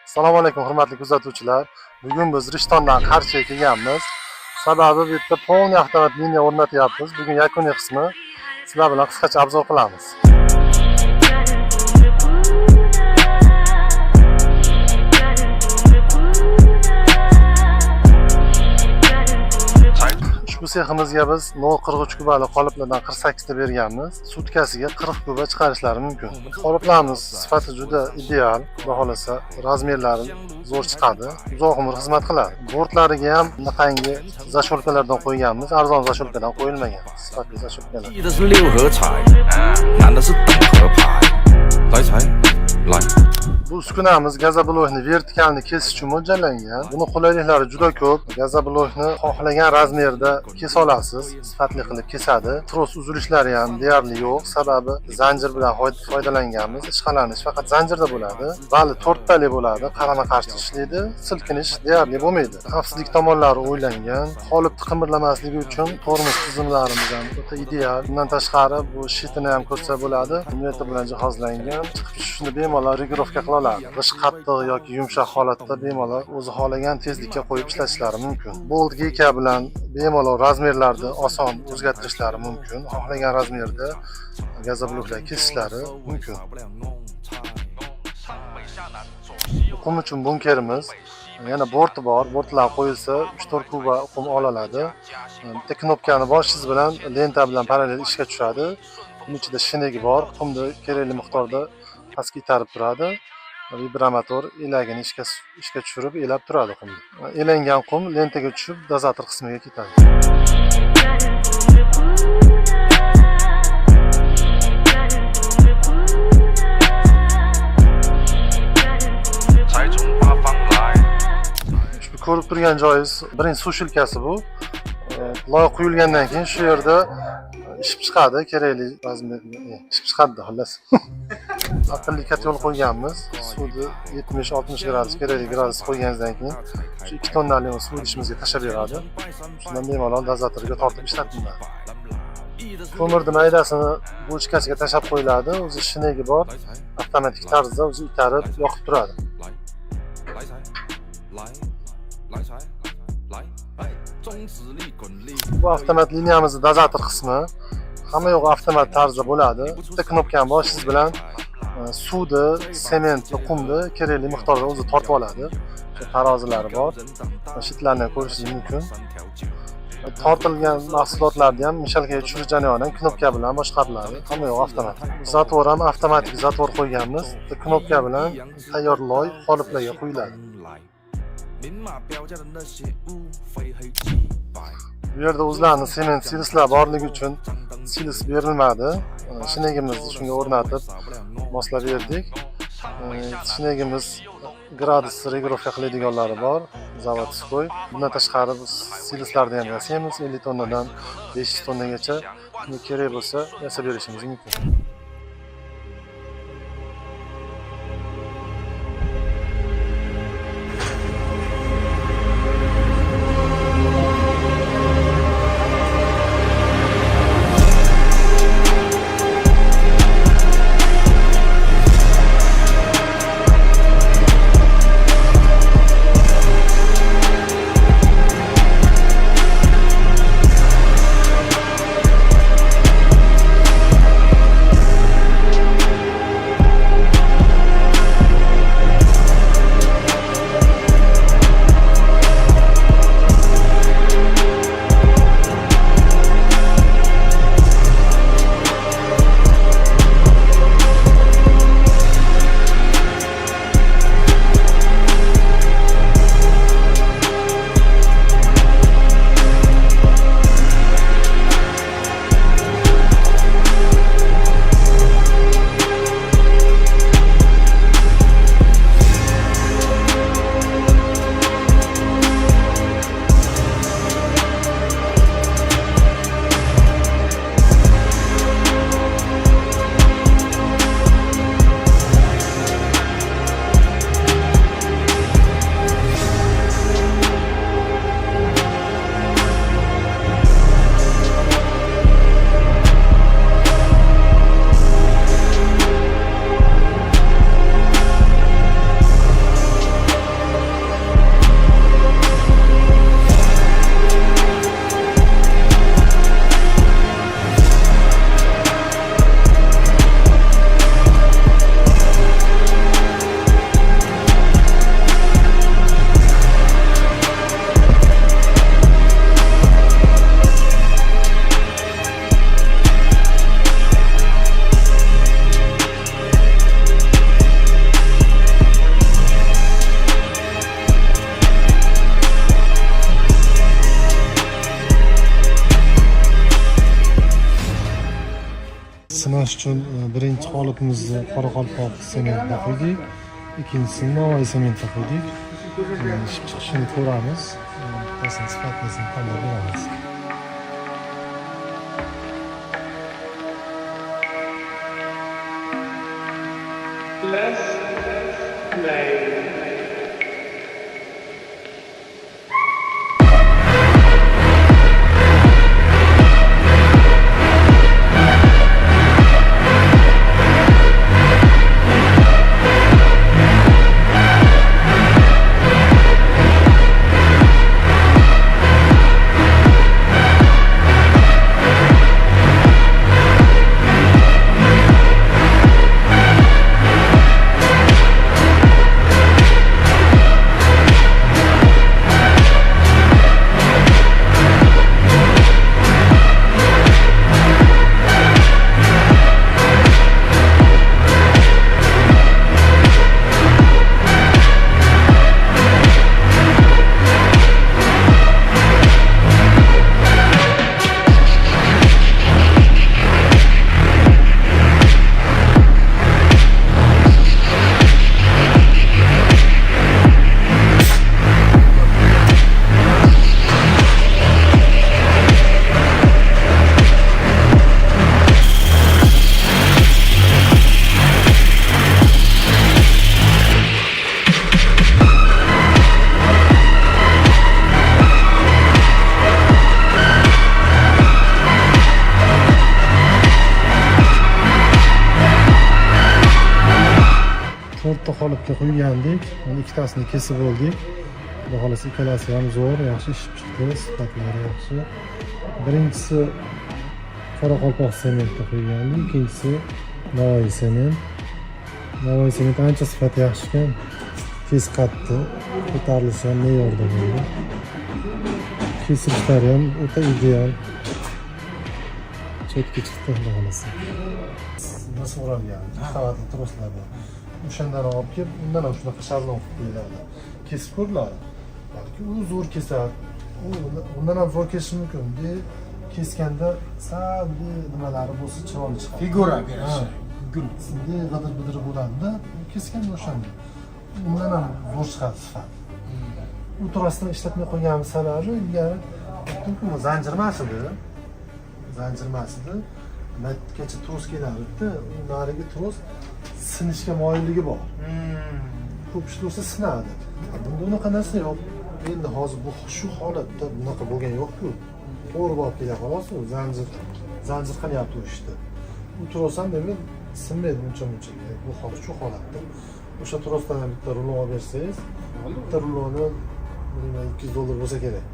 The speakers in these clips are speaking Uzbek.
Assalomu alaykum hurmatli kuzatuvchilar. Bugun biz Rishtondan Qarshiga kelganmiz. Sababi bu yerda polni avtomat liniya o'rnatyapmiz. Bugun yakuniy qismi sizlar bilan qisqacha obzor qilamiz. Ushbu seximizga biz 0,43 kubali qoliplardan 48 ta berganmiz. Sutkasiga 40 kuba chiqarishlari mumkin. Qoliplarimiz sifati juda ideal, xudo xolasa razmerlari zo'r chiqadi, uzoq umr xizmat qiladi. Bortlariga ham bunaqangi zasholkalardan qo'yganmiz, arzon zasholkadan qo'yilmagan, sifatli zasholkalar. 的是六合彩，男的是等合牌，来财来。 Bu uskunamiz gazobloyni vertikalni kesish uchun mo'ljallangan. Buni qulayliklari juda ko'p. Gazobloyni xohlagan razmerda kesa olasiz, sifatli qilib kesadi. Tros uzilishlari ham deyarli yo'q, sababi zanjir bilan foydalanganmiz. Ishqalanish faqat zanjirda bo'ladi. Vali 4 tali bo'ladi, qarama-qarshi ishlaydi, silkinish deyarli bo'lmaydi. Xavfsizlik tomonlari o'ylangan. Qolipni qimirlamasligi uchun tormoz tizimlarimiz ham o'ta ideal. Bundan tashqari bu shitini ham ko'rsa bo'ladi. Metal bilan jihozlangan. Chiqib tushishni bemalol regulovka qila oladi. G'ish qattiq yoki yumshoq holatda bemalol o'zi xohlagan tezlikka qo'yib ishlatishlari mumkin. Bolt geyka bilan bemalol razmerlarni oson o'zgartirishlari mumkin. Xohlagan razmerda gazobloklar kesishlari mumkin. O'qim uchun bunkerimiz, yana borti bor. Bortlar qo'yilsa 3-4 kuba o'qim olinadi. Bitta knopkani bosishingiz bilan lenta bilan parallel ishga tushadi. Uning ichida shinegi bor, qumni kerakli miqdorda pastga itarib turadi. Vibrator elagini ishga tushirib elab turadi qumni. Elangan qum lentaga tushib dozator qismiga ketadi. Ushbu ko'rib turgan joyingiz birinchi suv shilkasi bu. Loy quyilgandan keyin shu yerda ishib chiqadi, kerakli ishib chiqadi xullas. Aqlli katyol qo'yganmiz. Suvni 70-60 gradus kerakli gradus qo'yganingizdan keyin shu 2 tonnali suv idishimizga tashlab beradi. Shundan bemalol dozatorga tortib ishlatiladi. Ko'mirni maydasini bochkasiga tashlab qo'yiladi. O'zi shinegi bor, avtomatik tarzda o'zi itarib yoqib turadi. Bu avtomat liniyamizning dozator qismi. Hamma yo'q avtomat tarzda bo'ladi. Bitta knopkani bosishingiz bilan suvni, sementni, qumni kerakli miqdorda o'zi tortib oladi. Tarozilari bor. Shitlarni ko'rishingiz mumkin. Tortilgan mahsulotlarni ham mishalkaga tushirish jarayonidan knopka bilan boshqariladi. Hamma yo'q avtomat. Zatvor ham avtomatik zatvor qo'yganmiz. Knopka bilan tayyor loy qoliplarga qo'yiladi. Bu yerda o'zlarini sement siloslar borligi uchun silos berilmadi. Shinegimizni shunga o'rnatib moslab berdik. Shinegimiz gradus regulovka qiladiganlari bor, zavodskoy. Bundan tashqari biz siloslarni ham yasaymiz, 50 tonnadan 500 tonnagacha kerak bo'lsa yasab berishimiz mumkin. aniqlash uchun birinchi qolipimizni qoraqalpoq sementda qo'ydik, ikkinchisini Navoiy sementda qo'ydik. Ishib chiqishini ko'ramiz. Bilasini sifatlasini tanlab beramiz. Let's play. To'rtta qolipga qo'ygandik. Mana ikkitasini kesib oldik. Xudo xolasa ikkalasi ham zo'r, yaxshi ishib chiqdi, sifatlari yaxshi. Birinchisi qoraqalpoq sementda qo'ygandik, ikkinchisi Navoiy sement. Navoiy sement ancha sifati yaxshi ekan. Tez qatdi, ko'tarilishi ham me'yorda bo'ldi. Kesilishlari ham o'ta ideal. Chetga chiqdi, xudo xolasa. Nasıl o'ralgan? Qavatli troslarda. O'shandan olib kelib, undan ham shunaqa sharlon qilib qo'yiladi. Kesib ko'riladi. Balki u zo'r kesadi. Undan ham zo'r kesishi mumkin. Kesganda sal nimalari bo'lsa chiroyli chiqadi. Figura berishi. Gul. Bunday g'idir-bidir bo'ladi-da, kesganda o'shanda. Undan ham zo'r chiqadi sifat. U trosdan ishlatmay qo'yganimiz sababi ilgari zanjirmas edi. Zanjirmas edi. Matgacha tros kelardi-da, u narigi tros sinishga moyilligi bor. Ko'p ish bo'lsa sinadi. Bunda unaqa narsa yo'q. Endi hozir bu shu holatda bunaqa bo'lgan yo'q-ku. To'g'ri bo'lib kelgan xolos, u zanjir qilyapti u ishni. U tros ham demak sinmaydi uncha-muncha. Bu holat shu holatda. O'sha trosdan ham bitta rulon olib bersangiz, bitta ruloni $200 bo'lsa kerak.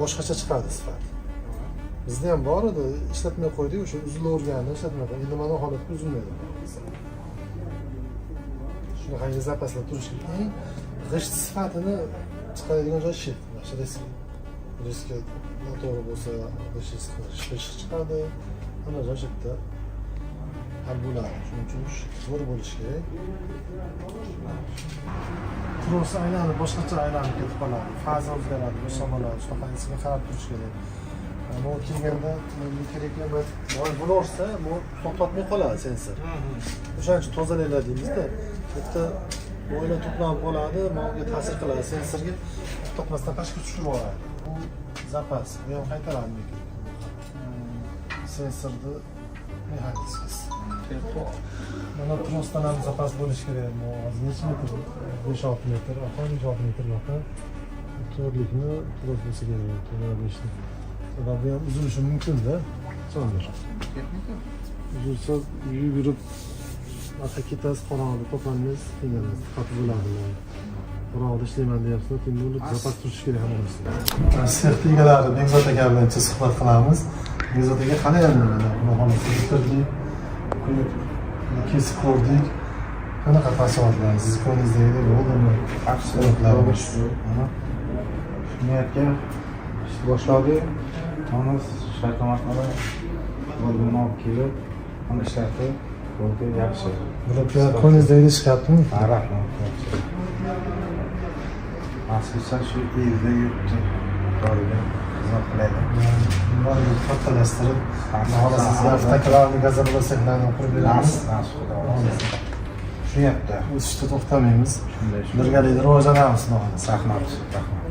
Boshqacha chiqadi sifat. Bizda ham bor edi, ishlatmay qo'ydik, o'sha uzilaverganini ishlatmay qo'ydik. Endi mana holatda uzilmaydi. Shunaqangi zapaslar turishi eng g'isht sifatini chiqaradigan joy shift, yaxshi riski noto'g'ri bo'lsa g'isht chiqadi. Hamma joy shiftda hal bo'ladi. Shuning uchun zo'r bo'lishi kerak. Tros aylanib, boshqacha aylanib ketib qoladi. Faza o'zgaradi, bu shamollari shunaqasiga qarab turish kerak. Bu kelganda kerak emas. Moy bo'larsa, bu to'xtatmay qoladi sensor. O'shaning uchun tozalaylar deymizda. Bitta moylar to'planib qoladi, moyga ta'sir qiladi, sensorga to'xtatmasdan tashqi tushirib yuboradi. Bu zapas, bu ham qaytaradi. Sensorni mexanikasi. Mana trosdan ham zapas bo'lishi kerak. Bu hozir necha metr? 5-6 metr, 5-6 metr yoqda. To'rlikni tros bo'lsa kerak, to'g'ri sababi ham uzilishi mumkin-da. Sondir. Uzilsa yugurib ketasiz, qorong'ida to'planmaysiz, qiynalasiz, xafa bo'ladi. Qorong'ida ishlayman deyapsiz, endi uni zapas turishi kerak hammasi. Sex egalari Bekzod aka bilan suhbat qilamiz. Bekzod aka qanday mana bu holatni bitirdik, kesib ko'rdik. Qanaqa taassurotlar siz ko'nglingizdagi bo'ldimi? Taassurotlar Niyatga ish boshladik. Onamiz shartnomalar bo'lgan olib kelib, uni ishlatib, bo'ldi yaxshi. Bular ko'nglingizdagi chiqyaptimi? Rahmat. Aslida shu yerda yuribdi. To'g'ri, xizmat qiladi. Ularni kattalashtirib, xohlasa sizga avtokarlarni gazabula sexlarini qurib beramiz. Shu yerda O'sishda to'xtamaymiz. shunday Birgalikda rivojlanamiz, xudo xohlasa. rahmat.